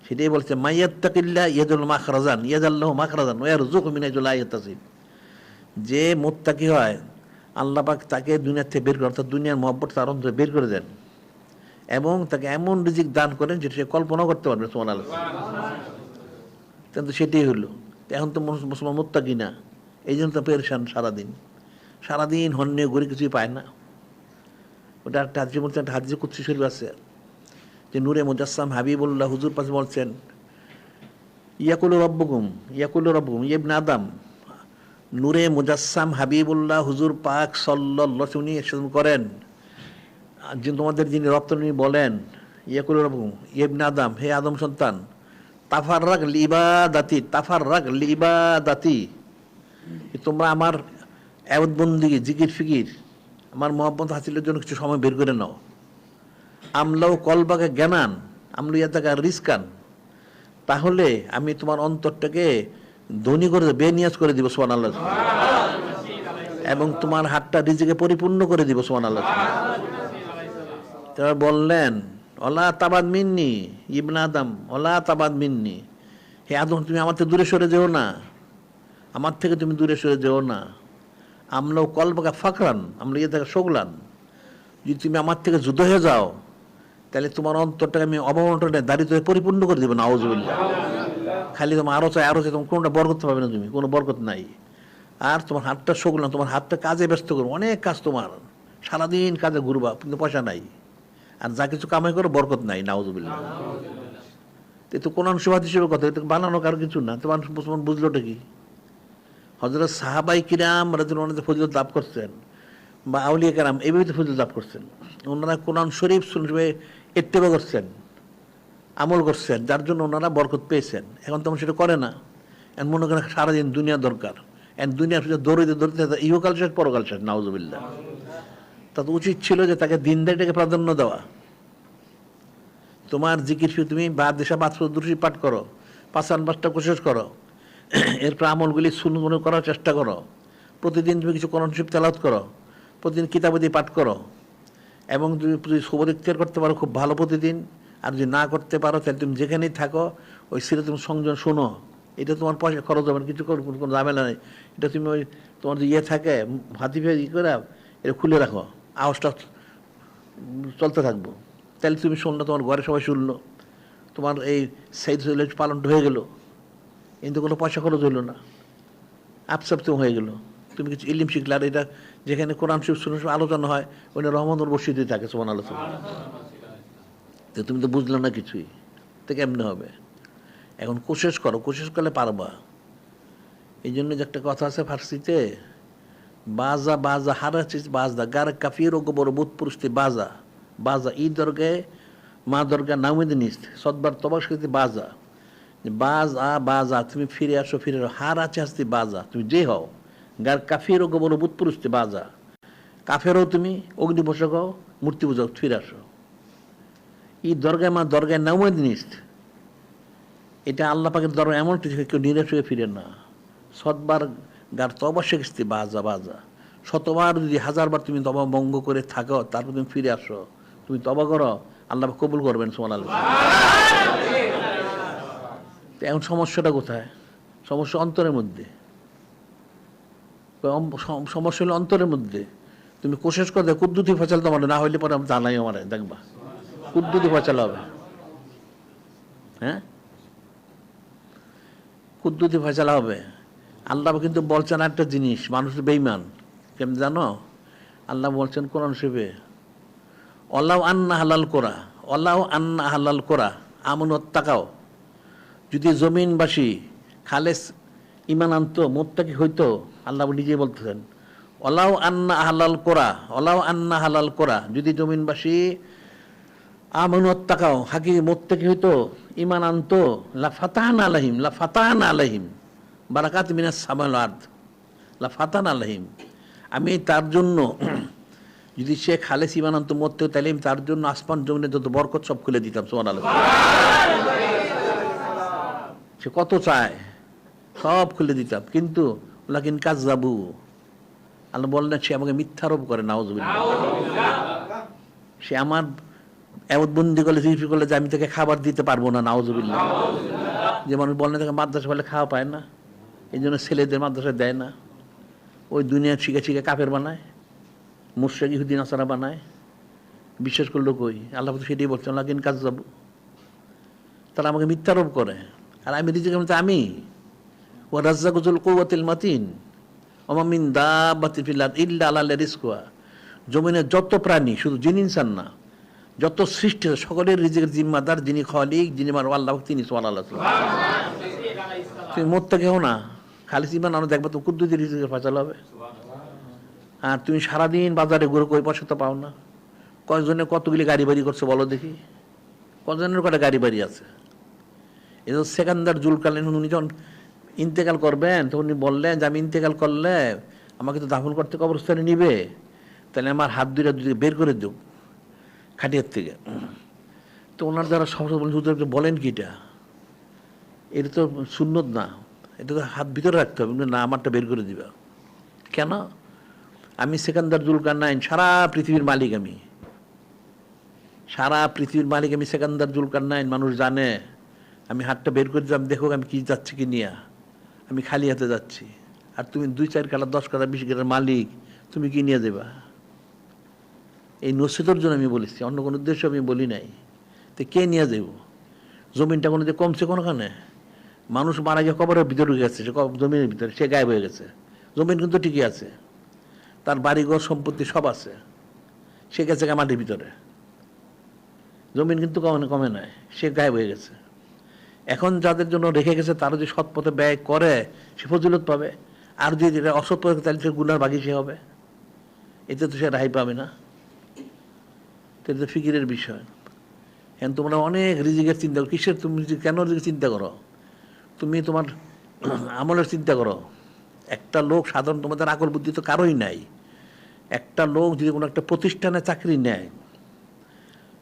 সেটাই বলছে মাইয়াত্তাকিল্লাহ ইয়াজুল মাখরাজান ইয়াজাল্লাহু মাখরাজান ওয়া ইয়ারযুকহু মিন হাইথু লা ইয়াহতাসিব। যে মুত্তাকি হয় আল্লাহ পাক তাকে দুনিয়া থেকে বের করে, অর্থাৎ দুনিয়ার মহব্বত তার অন্তরে বের করে দেন এবং তাকে এমন রিজিক দান করেন যেটা সে কল্পনা করতে পারবে। সুবহানাল্লাহ। কিন্তু সেটাই হলো, এখন তো মুসলমান মুত্তাকি না, এই জন্য তো পেরেশান সারাদিন হন্যে ঘুরে কিছুই পায় না। ওটা একটা হাদিসের মধ্যে একটা হাদিসে কুদসি শরীফ আছে যে নূরে মুজাসসাম হাবিবুল্লাহ হুজুর পাশে বলছেন ইয়াকুলু রব্বুকুম ইবনে আদম, নূরে মুজাসসাম হাবিবুল্লাহ হুজুর পাক সাল্লাল্লাহু আলাইহি ওয়াসাল্লাম করেন যে তোমাদের যিনি রপ্তানি বলেন ইয়াকুলু রব্বুকুম ইবনে আদম, হে আদম সন্তান, তাফাররাক লিবাদাতি, তোমরা আমার ইবাদত বন্দেগী জিকির ফিকির আমার মহব্বত হাসিলের জন্য কিছু সময় বের করে নাও। আমলাও কলবাকে জ্ঞানান আমলু ইয়াতাকা রিজকান, তাহলে আমি তোমার অন্তরটাকে ধনী করে বেনিয়াজ করে দিব। সুবহানাল্লাহ। এবং তোমার হাতটা রিজিকে পরিপূর্ণ করে দিব। সুবহানাল্লাহ। তারা বললেন ওলা তাবাদ মিন্নি ইবনে আদম, ওলা তাবাদ মিন্নি, হে আদম তুমি আমার থেকে দূরে সরে যেও না, আমার থেকে তুমি দূরে সরে যেও না। আমলাও কলবাকা ফাকরান আমলা ইয়াতাকা শুগলান, যদি তুমি আমার থেকে যুদ্ধ হয়ে যাও তাহলে তোমার অন্তরটাকে আমি অবমাননায় দারিদ্র্যে পরিপূর্ণ করে দেবো। নাউজুবিল্লাহ। খালি তোমার আরো চাই তোমার কোনোটা বরকত পাবে না, তুমি কোনো বরকত নাই। আর তোমার হাতটা শুকলাম, তোমার হাতটা কাজে ব্যস্ত করো, অনেক কাজ তোমার, সারাদিন কাজে ঘুরবা কিন্তু পয়সা নাই, আর যা কিছু কামাই করো বরকত নাই। নাউজুবিল্লাহ। এ তো কোরআন সুবাদ হিসেবে কথা, এটা বানানো কারো কিছু না। তোমার মুসলমান বুঝলোটা কি? হযরত সাহাবাই কিরাম রাদিয়াল্লাহু আনহুম ফজিলত লাভ করছেন বা আউলিয়া কেরাম এইভাবে ফজিলত লাভ করছেন। ওনারা কোরআন শরীফ শুনবে ইত্তেবা করছেন, আমল করছেন, যার জন্য ওনারা বরকত পেয়েছেন। এখন তেমন সেটা করে না, এখন মনে করেন সারাদিন দুনিয়া দরকার, এখন দুনিয়ার দৌড়িতে ইহকাল শেষ পরকাল শেষ। নাউজুবিল্লাহ। তাতে উচিত ছিল যে তাকে দিনদারিটাকে প্রাধান্য দেওয়া। তোমার জিকির তুমি বা দেশা বাদুরসি পাঠ করো, ৫-৫টা কোশিশ করো, এরপর আমলগুলি সুন্দর করার চেষ্টা করো। প্রতিদিন তুমি কিছু কোরআন শরীফ তেলাওয়াত করো, প্রতিদিন কিতাবাদি পাঠ করো, এবং তুমি যদি শুভ ইখতিয়ার করতে পারো খুব ভালো প্রতিদিন, আর যদি না করতে পারো তাহলে তুমি যেখানেই থাকো ওই সিরে তুমি সংযোজন শোনো। এটা তোমার পয়সা খরচ হবে না, কিছু কোনো ঝামেলা নেই। এটা তুমি ওই তোমার যে থাকে হাতি ফে করে এটা খুলে রাখো, আওয়াজটা চলতে থাকবো, তাহলে তুমি শুনলো, তোমার ঘরে সবাই শুনলো, তোমার এই সাইদ পালনটা হয়ে গেলো, কিন্তু কোনো পয়সা খরচ হইলো না, আপসাপ্তম হয়ে গেলো। তুমি কিছু ইলিম শিখলে। আর এটা যেখানে কোরআন শরীফ শুনে আলোচনা হয় ওখানে রহমানুর বসিতে থাকে। সুবহান আলোচনা, তো তুমি তো বুঝলে না কিছুই, তো কেমনে হবে? এখন কোশিশ করো, কোশিশ করলে পারবা। এই জন্য যে একটা কথা আছে ফার্সিতে, বাজা বাজা হারাচিস বাজা গার কাফির ও গোবর বুধ পুরুষটি বাজা বাজা ই দর্গে মা দর্গা নাউমিদিনিস সদবার তবাস্কৃতি বাজা, বাজা তুমি ফিরে আসো, ফিরে আসো, হার আছে হাসতি বাজা, তুমি যে হও, গার কাফির ও গোবর বুধ পুরুষটি বাজা, কাফেরও তুমি অগ্নি বসক হও, মূর্তি পূজক, ফিরে আসো। ই দর্গায় মা দর্গায় নাউমিদিনিস, এটা আল্লাহ পাকের দরবার এমন কেউ নিরাশ হয়ে ফিরে না। সতবার গার তবা শিখছি বাজা বাজা, শতবার যদি 1000বার তুমি তবা ভঙ্গ করে থাকো, তারপর তুমি ফিরে আসো, তুমি তবা করো, আল্লাহ কবুল করবেন। সুবহানাল্লাহ। এখন সমস্যাটা কোথায়? সমস্যা অন্তরের মধ্যে। সমস্যা হলো অন্তরের মধ্যে। তুমি কোশিশ করবে কুদ্দুতি ফসল তোমার না হইলে পরে জানাই আমার দেখবা কুদ্দুতি ফসল হবে। হ্যাঁ, কুদ্দুতি ফয়সালা হবে। আল্লাহ কিন্তু বলছেন একটা জিনিস, মানুষ বেঈমান কেমন জানো? আল্লাহ বলছেন কোরআন শরীফে, অলাউ আন্না হালাল কোরা, অলাউ আন্না হালাল কোরা আমনত তাকাও, যদি জমিনবাসী খালেস ইমান আনতো, মোত্তাকি হইতো, আল্লাহ নিজে বলতেছেন অলাউ আন্না হালাল কোরা, অলাউ আন্না হালাল কোরা, যদি জমিনবাসী আমানত তাকাও হাকি মোত্তাকি হইতো, ইমান আনতো, লা ফাতাহানা আলাইহিম বারাকাত মিনাস সামাল আরদ, লা ফাতাহানা আলাইহিম, আমি তার জন্য যদি সে খালেস ইমান আনতো মরতে, তাহলে আমি তার জন্য আসমান জমিনে যত বরকত সব খুলে দিতাম। সুবহানাল্লাহ। সে কত চায় সব খুলে দিতাম, কিন্তু লাকিন কাযযাবু, আল্লাহ বললেন সে আমাকে মিথ্যারোপ করে। নাউযুবিল্লাহ। সে আমার এমতবন্দি করলে রিফি করলে যে আমি তাকে খাবার দিতে পারবো না, নাউজুবিল্লাহ। যে মানুষ বলে তাকে মাদ্রাসা বলে খাওয়া পায় না, এই জন্য ছেলেদের মাদ্রাসায় দেয় না। ওই দুনিয়া শিখে শিখে কাফের বানায়, মুশরিক ইহুদি নাসারা বানায়। বিশ্বাস করলো কই? আল্লাহ তো সেটাই বলছেন, লাকিন কাজ যাবো। তারা আমাকে মিথ্যারোপ করে। আর আমি রিজিক আমি ওয়া রাজ্জাকুল কুওয়াতিল মাতিন ওয়া মিন দাব্বাতিন ফিল আরদি ইল্লা আলা রিজকুহা। জমিনের যত প্রাণী, শুধু জিন ইনসান না, যত সৃষ্টি সকলের রিজিকের জিম্মাদার যিনি খালিক, যিনি আল্লাহ, তিনি সুবহানাল্লাহ। তুমি মরতে কেউ না, খালি ইমান আনো, দেখবা তো কুদ্দুতি রিজিকের ফয়সালা হবে। আর তুমি সারাদিন বাজারে ঘুরে কই পয়সা তো পাও না। কয়জনে কতগুলি গাড়ি বাড়ি করছে বলো দেখি? কজনের কটা গাড়ি বাড়ি আছে? এই যে সেকান্দার জুলকারনাইন, উনি যখন ইন্তেকাল করবেন তখন উনি বললেন যে আমি ইন্তেকাল করলে আমাকে তো দাফন করতে কবরস্থানে নিবে, তাহলে আমার হাত দুইটা বের করে দেব খাটিয়ার থেকে। তো ওনার দ্বারা সব বলেন কি এটা তো সুন্নত না, এটা তো হাত ভিতরে রাখতে হবে না, আমারটা বের করে দিবা কেন? আমি সেকান্দার জুলকারনাইন, সারা পৃথিবীর মালিক, আমি সারা পৃথিবীর মালিক, আমি সেকান্দার জুলকারনাইন। মানুষ জানে আমি হাতটা বের করে দিলাম, দেখো আমি কি যাচ্ছি কি নিয়ে, আমি খালি হাতে যাচ্ছি। আর তুমি 2-4 কাটা 10 কাটা 20 কাটার মালিক, তুমি কি নিয়ে দেবা? এই নসিহতের জন্য আমি বলেছি, অন্য কোনো উদ্দেশ্য আমি বলি নাই। তো কে নিয়ে যাব? জমিনটা কোনো যে কমছে কোনোখানে? মানুষ মারা গিয়ে কবরের ভিতরে ঢুকে গেছে, সে জমিনের ভিতরে সে গায়েব হয়ে গেছে। জমিন কিন্তু ঠিকই আছে, তার বাড়িঘর সম্পত্তি সব আছে, সে গেছে মাটির ভিতরে। জমিন কিন্তু কমে নাই, সে গায়েব হয়ে গেছে। এখন যাদের জন্য রেখে গেছে তারা যদি সৎ পথে ব্যয় করে সে ফজিলত পাবে, আর যদি অসৎ পথে তাহলে সে গুনার বাগি সে হবে, এতে তো সে রায় পাবে না। এটা তো ফিকিরের বিষয়। এখন তোমরা অনেক রিজিকের চিন্তা করো, কিসের তুমি কেন রিজিক চিন্তা করো? তুমি তোমার আমলের চিন্তা করো। একটা লোক সাধারণ, তোমাদের আকল বুদ্ধি তো কারোই নাই। একটা লোক যদি কোনো একটা প্রতিষ্ঠানে চাকরি নেয়,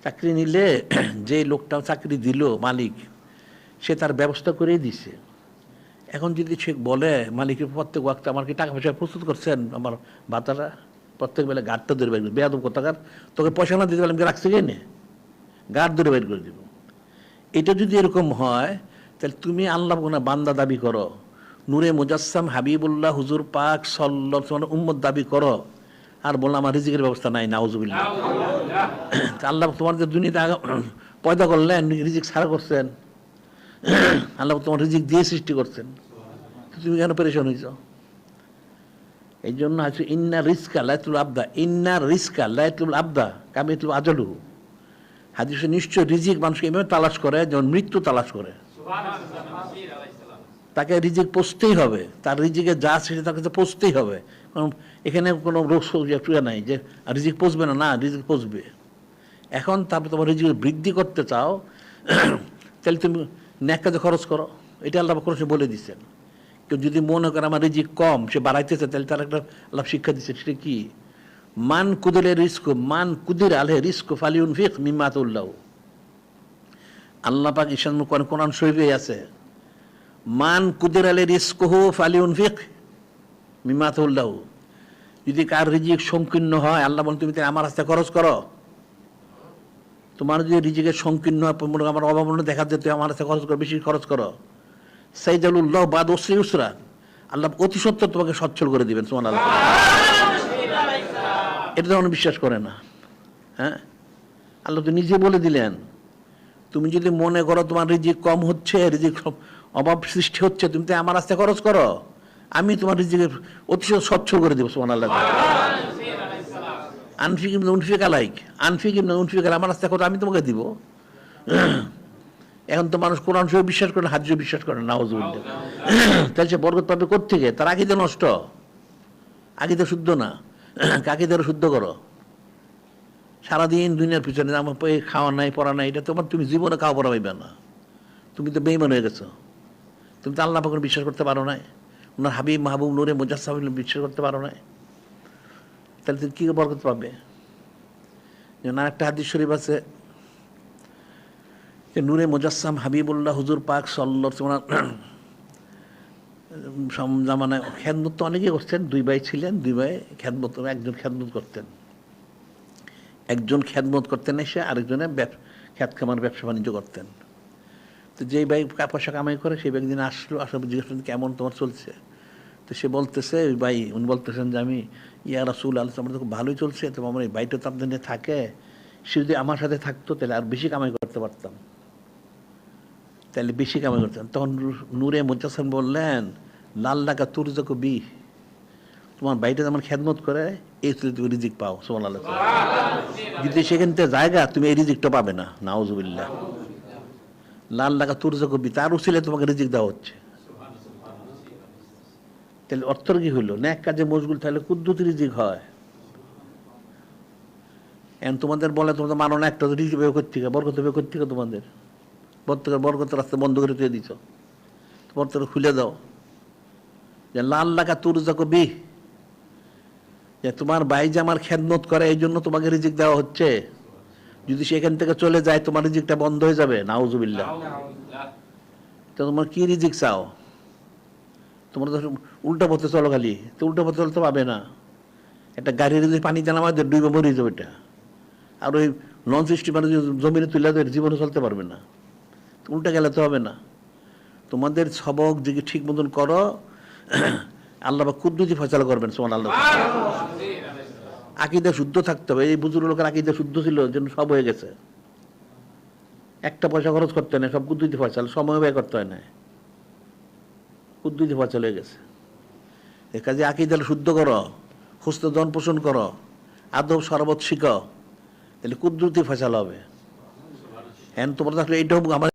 চাকরি নিলে যে লোকটা চাকরি দিল মালিক, সে তার ব্যবস্থা করেই দিছে। এখন যদি সে বলে মালিকের প্রত্যেক ওয়াক্তে আমার কি টাকা পয়সা প্রস্তুত করছেন, আমার ভাতারা প্রত্যেক বেলা গাড়টা ধরে বের, বেয়াদব কোথাকার, তোকে পয়সা না দিতে পারলে আমি রাখছে কে নে, গাড় ধরে বের করে দিব। এটা যদি এরকম হয় তাহলে তুমি আল্লাহ কোনা বান্দা দাবি করো, নূরে মুজাসসাম হাবিবুল্লাহ হুজুর পাক সাল্লাল্লাহু আলাইহি ওয়াসাল্লাম উম্মত দাবি করো, আর বললাম আমার রিজিকের ব্যবস্থা নাই, নাউজুবিল্লাহ। আল্লাহ তোমার যে দুনিয়াতে পয়দা করলেন, রিজিক ছাড়া করছেন, আল্লাহ তোমার রিজিক দিয়ে সৃষ্টি করছেন, তুমি কেন পেরেশান হয়েছ? এই জন্য আছে ইন্না রিস্কা লাইতুল আবদা, ইন্না রিস্কা লাইতুল আবদা কামিতুল আজলু। হাদিসে নিশ্চয় রিজিক মানুষকে এভাবে তালাশ করে যেমন মৃত্যু তালাশ করে। তাকে রিজিক পৌঁছতেই হবে, তার রিজিকে যা সেটা তার কাছে পৌঁছতেই হবে। কারণ এখানে কোনো রোগ নাই যে রিজিক পৌঁছবে না, না, রিজিক পৌঁছবে। এখন তারপরে তোমার রিজিক বৃদ্ধি করতে চাও, তাহলে তুমি ন্যাক কাজে খরচ করো, এটা আল্লাহ খরচ বলে দিচ্ছেন। কেউ যদি মনে করে আমার রিজিক কম, সে বাড়াইতেছে, তাহলে তার একটা আল্লাহ শিক্ষা দিচ্ছে, সেটা কি? মান কুদিরে রিস্ক, মান কুদির আলহে রিস্ক ফালিউন ফিক মিম্মাতুল্লাহ। আল্লাহ পাক ঈশান কোরআন শরীফে আছে, মান কুদির আলে রিস্ক হু ফালিউন ফিক মিম্মাতুল্লাহ। যদি কার রিজিক সংকীর্ণ হয়, আল্লাহ বলেন তুমি আমার রাস্তায় খরচ করো। তোমার যদি রিজিকের সংকীর্ণ হয়, আমার অভাবনা দেখা যেত, আমার রাস্তায় খরচ করো, বেশি খরচ করো। সাইজালুল্লাহ বাদ ওসরি উসরা, আল্লাহ অতি সত্য তোমাকে সচ্ছল করে দিবেন। সুবহানাল্লাহ। এটা তো মানুষ বিশ্বাস করে না। হ্যাঁ, আল্লাহ তো নিজে বলে দিলেন, তুমি যদি মনে করো তোমার রিজিক কম হচ্ছে, রিজিক অভাব সৃষ্টি হচ্ছে, তুমি তো আমার রাস্তায় খরচ করো, আমি তোমার রিজিকের অতি সচ্ছল করে দেবো। সুবহানাল্লাহ। আনফিক ইবনে উনফিক আলাইক, আনফিক ইবনে উনফিক আলাইক, আমার রাস্তায় খরচ আমি তোমাকে দিব। এখন তো মানুষ কোরআন শরীফ বিশ্বাস করে না, হাদিস বিশ্বাস করে না, নাউজুবিল্লাহ। তাহলে সে বরকত পাবে কোত্থেকে? তার আকীদা নষ্ট, আকীদা শুদ্ধ না। আকীদার শুদ্ধ করো। সারাদিন দুনিয়ার পিছনে আমার খাওয়া নাই, পড়া নাই, এটা তোমার, তুমি জীবনে খাওয়া পড়া পাইবে না। তুমি তো বেঈমান হয়ে গেছো। তুমি তো আল্লাহ পাকের বিশ্বাস করতে পারো নাই, ওনার হাবিব মাহবুব নূরে মুজাসসাম বিশ্বাস করতে পারো নাই, তাহলে তুমি কী বরকত পাবে? যেমন আরেকটা হাদিস শরীফ আছে যে নূরে মুজাসসাম হাবিবুল্লাহ হুজুর পাক সাল্লাল্লাহু আলাইহি ওয়াসাল্লাম জামানায় খেদমত তো অনেকেই করতেন, 2 ভাই ছিলেন, 2 ভাই খেদমত, একজন খেদমত করতেন। একজন খেদমত করতেন এসে, আরেকজনে খ্যাত খামার ব্যবসা বাণিজ্য করতেন। তো যেই ভাই পয়সা কামাই করে সেই একদিন আসলো, আসার জিজ্ঞেস করলেন কেমন তোমার চলছে। তো সে বলতেছে, ওই ভাই উনি বলতেছেন যে আমি ইয়া রাসূল আল্লাহ, আমার তো খুব ভালোই চলছে, তো আমার এই ভাইটা তো আপনাদের নিয়ে থাকে, সে যদি আমার সাথে থাকতো তাহলে আর বেশি কামাই করতে পারতাম, তাহলে বেশি কামাই করতাম। তখন নূরে মুজাসসাম বললেন, লাল্লাকা তুরজাকু বি, তোমার ভাইটা আমার খেদমত করে, এই তুলে তুমি রিজিক পাও। সুবহানাল্লাহ। যদি সেখান থেকে জায়গা তুমি এই রিজিকটা পাবে না, নাউজুবিল্লাহ। লাল্লাকা তুরজাকু বি, তার উসিলায় তোমাকে রিজিক দেওয়া হচ্ছে। তাহলে অর্থর কি হইলো, ন্যাক কাজে মশগুল তাহলে কুদ্দুতি রিজিক হয়। এখন তোমাদের বলে তোমরা মানো না, একটা রিজিক বের করতে বরকত বের করতে, তোমাদের বরকতের রাস্তা বন্ধ করে দিয়ে দিছ, বরকত খুলে দাও। যে লাল্লাকা তুরজাকু বি, যে তোমার ভাই যে আমার খেদমত করে এই জন্য তোমাকে রিজিক দেওয়া হচ্ছে, যদি সেখান থেকে চলে যায় তোমার রিজিকটা বন্ধ হয়ে যাবে, নাউজুবিল্লাহ। তো তোমার কি রিজিক চাও? তোমরা তো উল্টা পথে চলো খালি, তো উল্টা পথে চলতে পাবে না। একটা গাড়ির যদি পানি জানা আমাদের ডুবে মরে যাবে এটা, আর ওই লঞ্চ স্টিমার জমিনে তুলে দেবে, জীবনে চলতে পারবে না, উল্টা গেলে তো হবে না। তোমাদের সবক যদি ঠিক মতন করো, আল্লাহ বা কুদ্দুতি ফয়সালা করবেন। সুবহানাল্লাহ। আকীদা শুদ্ধ থাকতে হবে। এই বুজুর্গ লোকের আকীদা শুদ্ধ ছিল, জন্য সব হয়ে গেছে। একটা পয়সা খরচ করতে হয় না, সব কুদ্দুতি ফয়সালা, সময় ব্যয় করতে হয় না, কুদ্দুতি ফয়সালা হয়ে গেছে। এ কাজে আকীদা শুদ্ধ করো, হুসনে জন পোষণ করো, আদব শরবত শিখো, তাহলে কুদ্দুতি ফয়সালা হবে। হ্যাঁ, তোমরা থাকলে এইটাও আমার